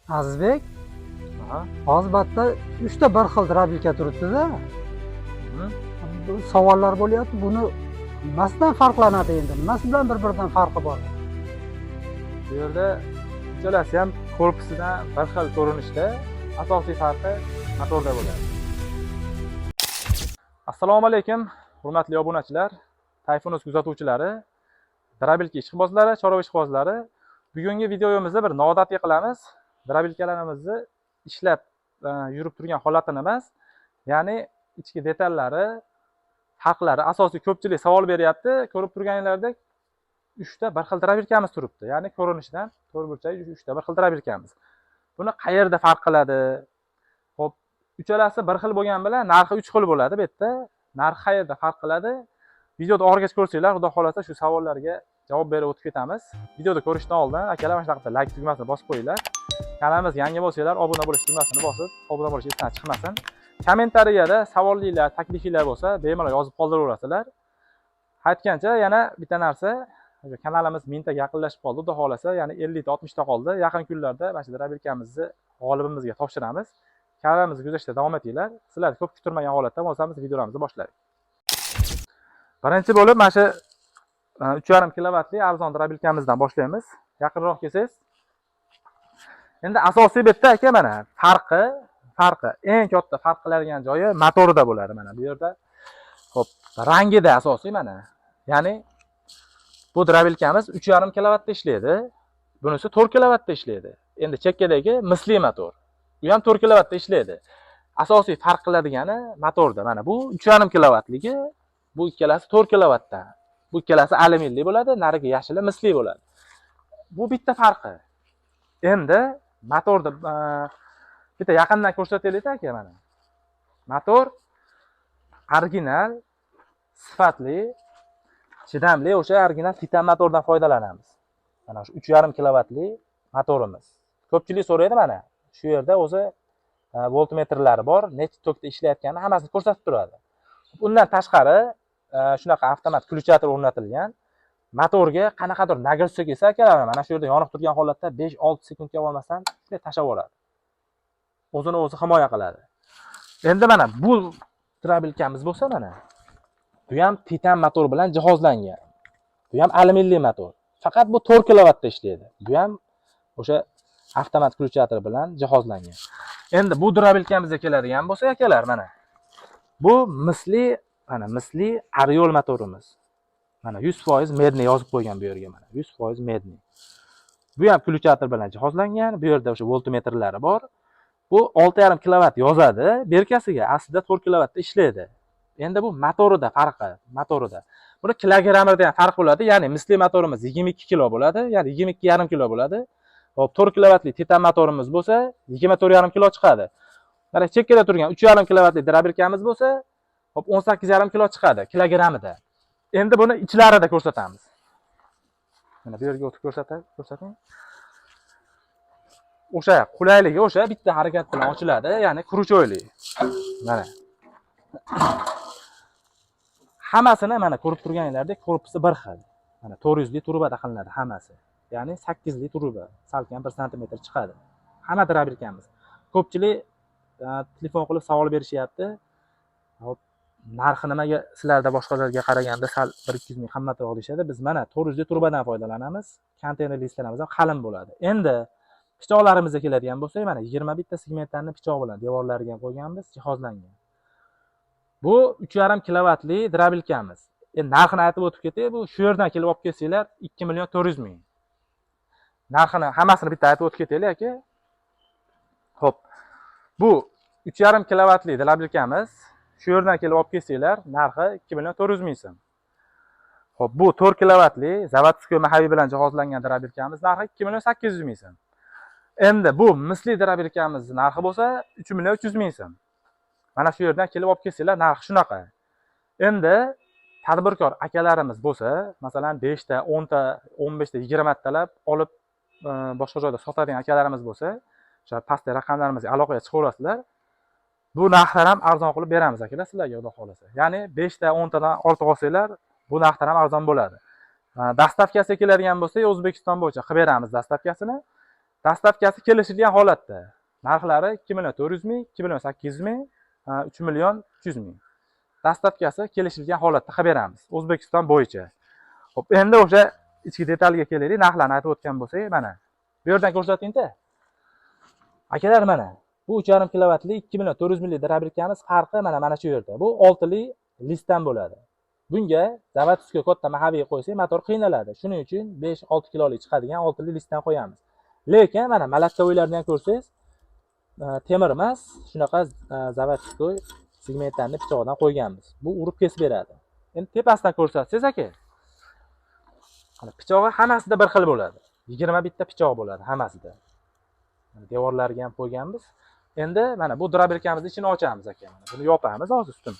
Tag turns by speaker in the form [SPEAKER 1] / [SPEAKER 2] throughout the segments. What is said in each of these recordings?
[SPEAKER 1] Azizbek,
[SPEAKER 2] Aha.
[SPEAKER 1] hozirda 3 ta bir xil drabilka turibdi-da.
[SPEAKER 2] Mhm.
[SPEAKER 1] Bu savollar bo'lyapti. Buni nimasidan farqlanadi endi? Nimasi bilan bir-biridan farqi bor?
[SPEAKER 2] Bu yerda uchalasi ham korpusidan bir xil ko'rinishda, asosiy farqi motorda bo'ladi. Assalomu alaykum, hurmatli obunachilar, Tayfunuz kuzatuvchilari, drabilka ishqibozlari, chorva ishqibozlari. Bugungi videomizda bir noodatiy qilamiz. Drabilkalarimizni ishlab yurib turgan holatini emas, ya'ni ichki detallari, haqlari asosiy ko'pchilik savol beryapti. Ko'rib turganinglardek 3 ta bir xil drabilkamiz turibdi. Ya'ni ko'rinishidan to'rtburchak 3 ta bir xil drabilkamiz. Buni qayerda farq qiladi? Xo'p, uchalasi bir xil bo'lgan bilan narxi 3 xil bo'ladi bu yerda. Narxi qayerda farq qiladi? Videoda oxirigacha ko'rsanglar, xudo xolasa shu savollarga javob berib o'tib ketamiz. Videoda ko'rishdan oldin akalar mana shu like tugmasini bosib qo'yinglar. Kanalimizga yangi bo'lsanglar, obuna bo'lish tugmasini bosib, obuna bo'lish esdan chiqmasin. Kommentariyada savollar, takliflar bo'lsa, bemalol yozib qoldiraverasizlar. Aytgancha yana bitta narsa, kanalimiz 1000 taga yaqinlashib qoldi, xudo xolasa, ya'ni 50 ta 60 ta qoldi. Yaqin kunlarda mana shu drabilkamizni g'olibimizga topshiramiz. Kanalimizni kuzatishda davom etinglar. Sizlarni ko'p kutilmagan holatda bo'lsangiz videolarimizni boshlaylik. Birinchi bo'lib mana shu 3,5 kilovatli arzon drabilkamizdan boshlaymiz. Yaqinroq kelsangiz. Endi asosiy bitta aka mana farqi eng katta farq qiladigan joyi motorida bo'ladi mana bu yerda. Xo'p, rangida asosiy mana. Ya'ni bu drabilkamiz 3,5 kilovatda ishlaydi. Bunisi 4 kilovatda ishlaydi. Endi chekkadagi misli motor. Bu ham 4 kilovatda ishlaydi. Asosiy farq qiladigani motorda. Mana bu 3,5 kilovatligi, bu ikkalasi 4 kilovatda. Bu ikkalasi alyuminli bo'ladi, narigi yashili misli bo'ladi. Bu bitta farqi. Endi motorda bitta yaqindan ko'rsataylik aka mana. Motor original, sifatli, chidamli o'sha original titan motordan foydalanamiz. Mana shu 3,5 kilovatli motorimiz. Ko'pchilik so'raydi mana. Shu yerda o'zi voltmetrlari bor, necha tokda ishlayotganini hammasini ko'rsatib turadi. Undan tashqari shunaqa avtomat ключатор o'rnatilgan. Motorga qanaqadir nagilsa kelsa akalar, mana shu yerda yonib turgan holatda 5-6 sekundga olmasdan shunday tashab yuboradi. O'zini o'zi himoya qiladi. Endi mana bu drabilkamiz bo'lsa mana. Bu ham titan motor bilan jihozlangan. Bu ham alyuminli motor. Faqat bu 4 kilovatda ishlaydi. Bu ham o'sha avtomat ключатор bilan jihozlangan. Endi bu drabilkamizga keladigan bo'lsa akalar mana. Bu misli Ariol motorimiz. Mana 100% medni yozib qo'ygan bu yerga mana. 100% medni. Bu ham ключатор bilan jihozlangan. Bu yerda o'sha voltmetrlari bor. Bu 6,5 kilovat yozadi berkasiga. Aslida 4 kilovatda ishlaydi. Endi bu motorida farqi, motorida. Buni kilogramlarda ham farq bo'ladi. Ya'ni misli motorimiz 22 kilo bo'ladi, ya'ni 22,5 kilo bo'ladi. Hop, 4 kilovatli titan motorimiz bo'lsa 24,5 kilo chiqadi. Mana chekkada turgan 3,5 kilovatli drabilkamiz bo'lsa, hop 18,5 kilo chiqadi kilogramida. Endi buni ichlarida ko'rsatamiz. Mana bu yerga o'tib ko'rsating. O'sha qulayligi o'sha bitta harakat bilan ochiladi, ya'ni kruchoyli. Mana. Hammasini mana ko'rib turganinglardek korpusi bir xil. Mana 400 li turbada qilinadi hammasi. Ya'ni 8 li turba, salkam 1 sm chiqadi. Hamma drabilkamiz. Ko'pchilik telefon qilib savol berishyapti. Hop, narxi nimaga sizlarda boshqalarga qaraganda sal 1-200 ming qimmatroq deyshadi. Biz mana 400 li turbadan foydalanamiz. Konteyner listlarimiz ham qalin bo'ladi. Endi pichoqlarimizga keladigan bo'lsak, mana 21 ta segmentlarni pichoq bilan devorlariga qo'yganmiz, jihozlangan. Bu 3,5 kilovatli drabilkamiz. Endi narxini aytib o'tib ketay, bu shu yerdan kelib olib kelsanglar 2,400,000 ming. Narxini hammasini bitta aytib o'tib ketaylik aka. Xo'p. Bu 3,5 kilovatli drabilkamiz shu yerdan kelib olib kelsanglar narxi 2,400,000 so'm. Xo'p, bu 4 kilovatli zavodskiy mahaviy bilan jihozlangan drabilkamiz narxi 2,800,000 so'm. Endi bu misli drabilkamiz narxi bo'lsa 3,300,000 so'm. Mana shu yerdan kelib olib kelsanglar narxi shunaqa. Endi tadbirkor akalarimiz bo'lsa, masalan 5 ta, 10 ta, 15 ta, 20 talab olib boshqa joyda sotadigan akalarimiz bo'lsa, o'sha pastdagi raqamlarimizga aloqaga chiqaverasizlar. Bu narxdan ham arzon qilib beramiz akalar sizlarga, xudo xolasa. Ya'ni 5 ta, 10 tadan ortiq olsanglar, bu narxdan ham arzon bo'ladi. Dastavkasiga keladigan bo'lsa, O'zbekiston bo'yicha qilib beramiz dastavkasini. Dastavkasi kelishilgan holatda. Narxlari 2.400.000, 2.800.000, 3.300.000. Dastavkasi kelishilgan holatda qilib beramiz. O'zbekiston bo'yicha. Xo'p, endi o'sha ichki detalga kelaylik. Narxlarni aytib o'tgan bo'lsak, mana bu yerdan ko'rsating-da. Akalar, mana bu 3.5 kilovatli 2.400.000 drabelkamiz farqi mana shu yerda. Bu 6li listdan bo'ladi. Bunga zavodskiy katta mahaviy qo'ysak, motor qiynaladi. Shuning uchun 5-6 kilolik chiqadigan 6li listdan qo'yamiz. Lekin mana malakkavilarni ham ko'rsangiz, temir emas, shunaqa zavodskiy segmentlarni pichog'idan qo'yganmiz. Bu urib kesib beradi. Endi tepasidan ko'rsatsangiz aka. Mana pichog'i hammasida bir xil bo'ladi. 21 ta pichoq bo'ladi hammasida. Devorlarga ham qo'yganmiz. Endi mana bu drabelkamizning ichini ochamiz aka. Buni yopamiz hozir ustini.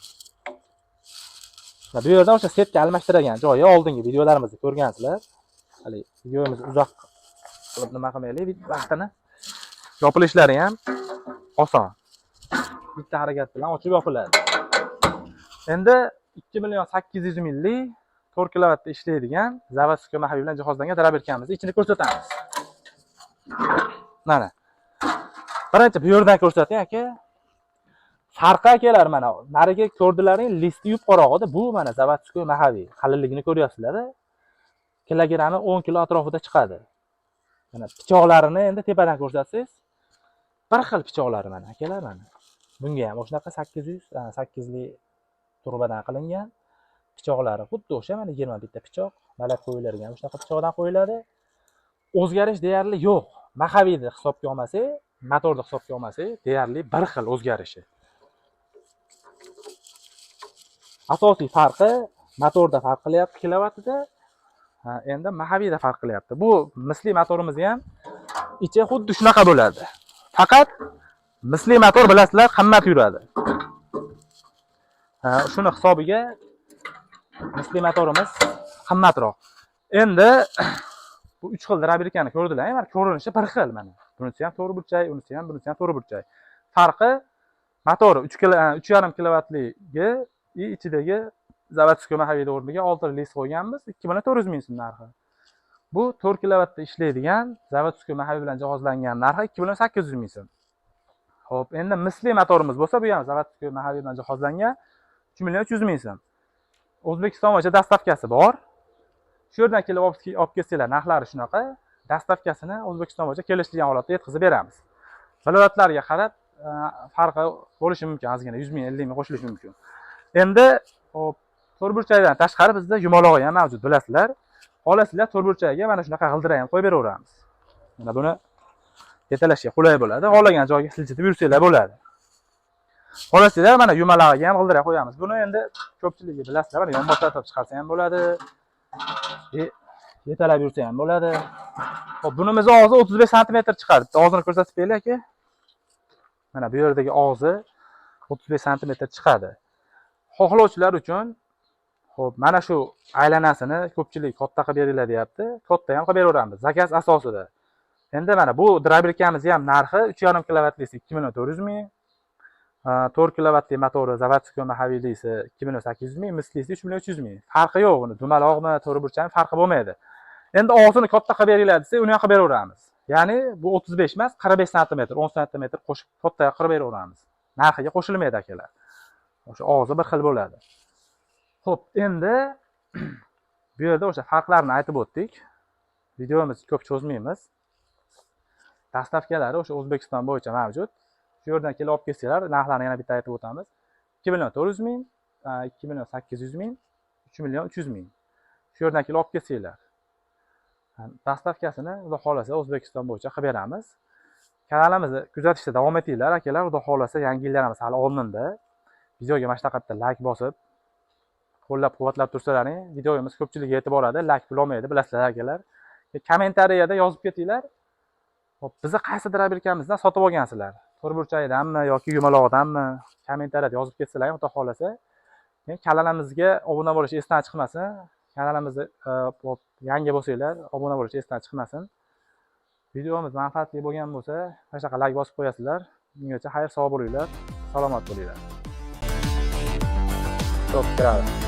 [SPEAKER 2] Bu yerdan o'sha setka almashtirgan joyi oldingi videolarimizda ko'rgansizlar. Hali videomizni uzoq qilib nima qilmaylik, vaqtini yopilishlari ham oson. Bitta harakat bilan ochib yopiladi. Endi 2.800.000 4 kilovatda ishlaydigan zavodskiy mahaviy bilan jihozlangan drabelkamizni ichini ko'rsatamiz. Mana. Birinchi bu yerdan ko'rsating aka. Farqi akalar, mana nariga ko'rdilaring, listi yupqarog'ida. Bu mana zavodskiy mahaviy qalinligini ko'ryapsizlar. Kilogrammi 10 kilo atrofida chiqadi. Mana pichoqlarini endi tepadan ko'rsatsangiz, bir xil pichoqlari mana akalar, mana. Bunga ham o'shanaqa 800li turbadan qilingan pichoqlari xuddi o'sha mana 21 ta pichoq, malak qo'yiladigan o'shanaqa pichoqdan qo'yiladi. O'zgarish deyarli yo'q. Mahaviyni hisobga olmasak, motorni hisobga olmasak, deyarli bir xil o'zgarishi. Asosiy farqi motorda farq qilyapti kilovatida. Endi mahaviyda farq qilyapti. Bu misli motorimiz ham ichi xuddi shunaqa bo'ladi. Faqat misli motor bilasizlar, qimmat yuradi. Shuni hisobiga misli motorimiz qimmatroq. Endi bu 3 xil drabelkani ko'rdilar, mana ko'rinishi bir xil mana. Bunisi ham to'g'ri burchak, bunisi ham to'g'ri burchak. Farqi motori 3.5 kilovatliga ichidagi zavodskiy mahaviyda o'rniga 6 list qo'yganmiz, 2.400.000 so'm narxi. Bu 4 kilovatda ishlaydigan zavodskiy mahaviy bilan jihozlangan narxi 2.800.000 so'm. Xo'p, endi misli motorimiz bo'lsa, bu ham zavodskiy mahaviy bilan jihozlangan 3.300.000 so'm. O'zbekiston bo'yicha dastavkasi bor. Shu yerdan kelib olib kelsanglar, narxlari shunaqa. Dastavkasini O'zbekiston bo'yicha kelishilgan holatda yetkazib beramiz. Viloyatlarga qarab farqi bo'lishi mumkin, ozgina 100.000, 50.000 qo'shilishi mumkin. Endi hop, to'rtburchakdan tashqari bizda yumaloq ham mavjud, bilasizlar. Xohlasizlar to'rtburchakga mana shunaqa g'ildirak ham qo'yib beraveramiz. Mana buni yetalashga qulay bo'ladi. Xohlagan joyga siljitib yursanglar bo'ladi. Xohlasizlar mana yumalog'iga ham g'ildirak qo'yamiz. Buni endi ko'pchiligi bilasizlar, mana yonboshlatib chiqarsa ham bo'ladi. Yetalab yursa ham bo'ladi. Hop, bunimiz og'zi 35 sm chiqadi. Og'zini ko'rsatib beraylik aka. Mana bu yerdagi og'zi 35 sm chiqadi. Xohlovchilar uchun hop, mana shu aylanasini ko'pchilik katta qilib beringlar deyapti. Katta ham qilib beraveramiz, zakaz asosida. Endi mana bu drabelkamiz ham narxi 3.5 kilovatlisi 2.400.000, 4 kilovatli motori zavodskiy mahaviylisi 2.800.000, mislisi 3.300.000. Farqi yo'q buni. Dumaloqmi, to'g'ri burchakmi farqi bo'lmaydi. Endi og'zini katta qilib beringlar desa, uni ham qilib beraveramiz. Ya'ni bu 35 emas, 45 sm, 10 sm qo'shib katta qilib beraveramiz. Narxiga qo'shilmaydi akalar. O'sha og'zi bir xil bo'ladi. Xo'p, endi bu yerda o'sha farqlarni aytib o'tdik. Videomizni ko'p cho'zmaymiz. Dastavkalari o'sha O'zbekiston bo'yicha mavjud. Shu yerdan kelib olib kelsanglar, narxlarni yana bitta aytib o'tamiz. 2.400.000, 2.800.000, 3.300.000. Shu yerdan kelib olib kelsanglar. Dastavkasini Xudo xolasa O'zbekiston bo'yicha qilib beramiz. Kanalimizni kuzatishda davom etinglar akalar. Xudo xolasa yangi yillarimiz hali oldinda. Videoga mana shunaqa bitta like bosib, qo'llab-quvvatlab tursalaring, videomiz ko'pchilikka yetib boradi. Like bo'lmaydi, bilasizlar akalar. Kommentariyada yozib ketinglar. Hop, bizni qaysi drabelkamizdan sotib olgansizlar? To'rtburchakdanmi yoki yumaloqdanmi? Kommentariyada yozib ketsanglar, xudo xolasa. Kanalimizga obuna bo'lish esdan chiqmasin. Kanalimizga yangi bo'lsanglar, obuna bo'lish esdan chiqmasin. Videomiz manfaatli bo'lgan bo'lsa, mana shunaqa like bosib qo'yasizlar. Bungacha xayr, sog' bo'linglar, salomat bo'linglar. Top, bravo.